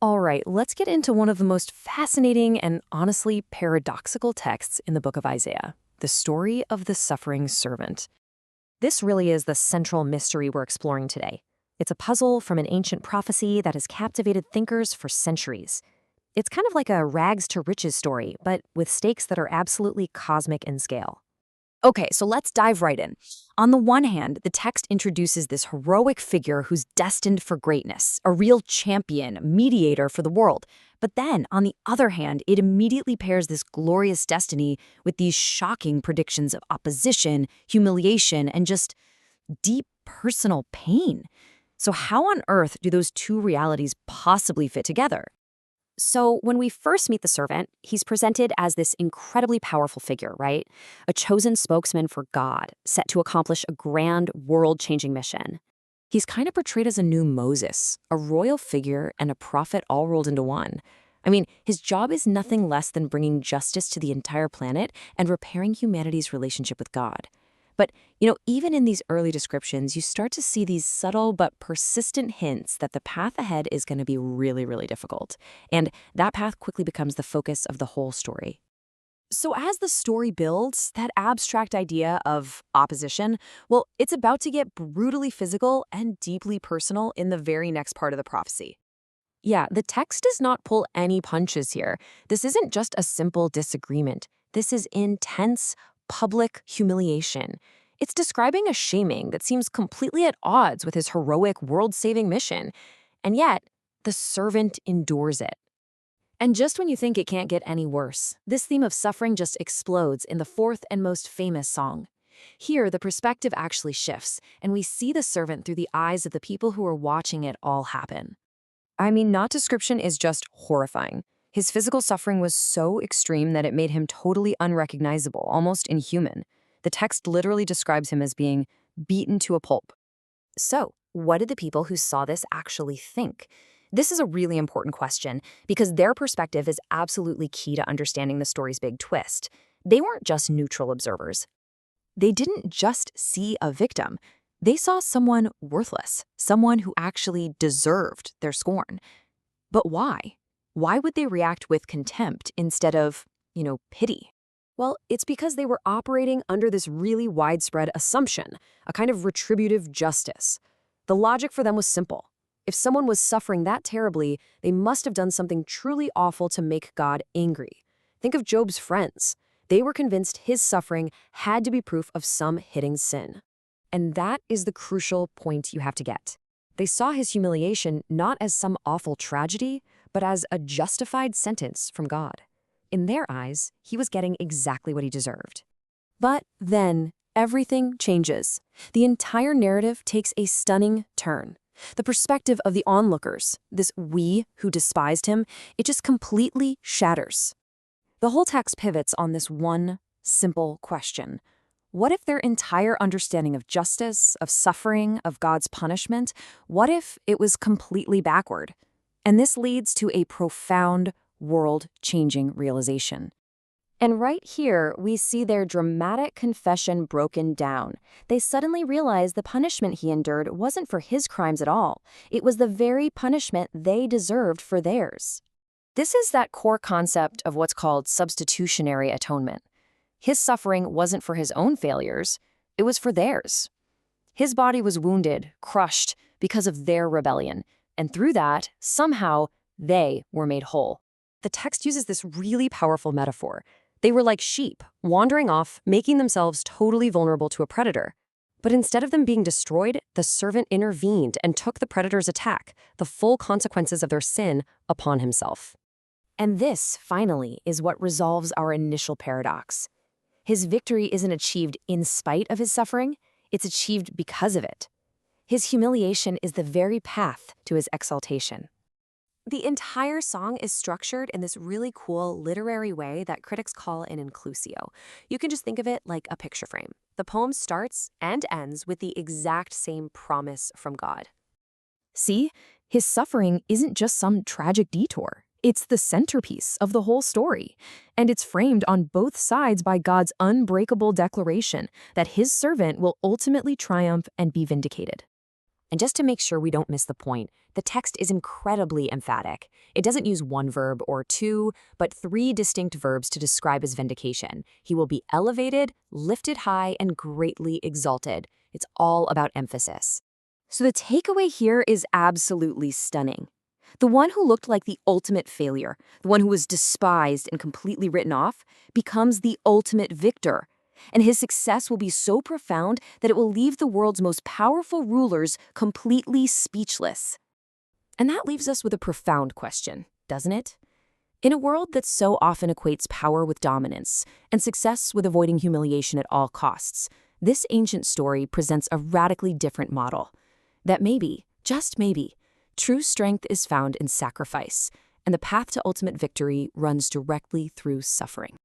All right, let's get into one of the most fascinating and honestly paradoxical texts in the book of Isaiah, the story of the suffering servant. This really is the central mystery we're exploring today. It's a puzzle from an ancient prophecy that has captivated thinkers for centuries. It's kind of like a rags to riches story, but with stakes that are absolutely cosmic in scale. Okay, so let's dive right in. On the one hand, the text introduces this heroic figure who's destined for greatness, a real champion, mediator for the world. But then, on the other hand, it immediately pairs this glorious destiny with these shocking predictions of opposition, humiliation, and just deep personal pain. So, how on earth do those two realities possibly fit together? So, when we first meet the servant, he's presented as this incredibly powerful figure, right? A chosen spokesman for God, set to accomplish a grand, world changing mission. He's kind of portrayed as a new Moses, a royal figure and a prophet all rolled into one. I mean, his job is nothing less than bringing justice to the entire planet and repairing humanity's relationship with God. But, even in these early descriptions, you start to see these subtle but persistent hints that the path ahead is going to be really, really difficult. And that path quickly becomes the focus of the whole story. So as the story builds, that abstract idea of opposition, well, it's about to get brutally physical and deeply personal in the very next part of the prophecy. Yeah, the text does not pull any punches here. This isn't just a simple disagreement. This is intense, public humiliation. It's describing a shaming that seems completely at odds with his heroic world-saving mission. And yet, the servant endures it. And just when you think it can't get any worse, this theme of suffering just explodes in the fourth and most famous song. Here, the perspective actually shifts, and we see the servant through the eyes of the people who are watching it all happen. I mean, not description is just horrifying. His physical suffering was so extreme that it made him totally unrecognizable, almost inhuman. The text literally describes him as being beaten to a pulp. So, what did the people who saw this actually think? This is a really important question because their perspective is absolutely key to understanding the story's big twist. They weren't just neutral observers. They didn't just see a victim. They saw someone worthless, someone who actually deserved their scorn. But why? Why would they react with contempt instead of, pity? Well, it's because they were operating under this really widespread assumption, a kind of retributive justice. The logic for them was simple. If someone was suffering that terribly, they must have done something truly awful to make God angry. Think of Job's friends. They were convinced his suffering had to be proof of some hidden sin. And that is the crucial point you have to get. They saw his humiliation not as some awful tragedy, but as a justified sentence from God. In their eyes, he was getting exactly what he deserved. But then, everything changes. The entire narrative takes a stunning turn. The perspective of the onlookers, this we who despised him, it just completely shatters. The whole text pivots on this one simple question. What if their entire understanding of justice, of suffering, of God's punishment, what if it was completely backward? And this leads to a profound, world-changing realization. And right here, we see their dramatic confession broken down. They suddenly realize the punishment he endured wasn't for his crimes at all. It was the very punishment they deserved for theirs. This is that core concept of what's called substitutionary atonement. His suffering wasn't for his own failures, it was for theirs. His body was wounded, crushed, because of their rebellion, and through that, somehow, they were made whole. The text uses this really powerful metaphor. They were like sheep, wandering off, making themselves totally vulnerable to a predator. But instead of them being destroyed, the servant intervened and took the predator's attack, the full consequences of their sin, upon himself. And this, finally, is what resolves our initial paradox. His victory isn't achieved in spite of his suffering, it's achieved because of it. His humiliation is the very path to his exaltation. The entire song is structured in this really cool literary way that critics call an inclusio. You can just think of it like a picture frame. The poem starts and ends with the exact same promise from God. See, his suffering isn't just some tragic detour. It's the centerpiece of the whole story, and it's framed on both sides by God's unbreakable declaration that his servant will ultimately triumph and be vindicated. And just to make sure we don't miss the point, the text is incredibly emphatic. It doesn't use one verb or two, but three distinct verbs to describe his vindication. He will be elevated, lifted high, and greatly exalted. It's all about emphasis. So the takeaway here is absolutely stunning. The one who looked like the ultimate failure, the one who was despised and completely written off, becomes the ultimate victor. And his success will be so profound that it will leave the world's most powerful rulers completely speechless. And that leaves us with a profound question, doesn't it? In a world that so often equates power with dominance and success with avoiding humiliation at all costs, this ancient story presents a radically different model. That maybe, just maybe, true strength is found in sacrifice, and the path to ultimate victory runs directly through suffering.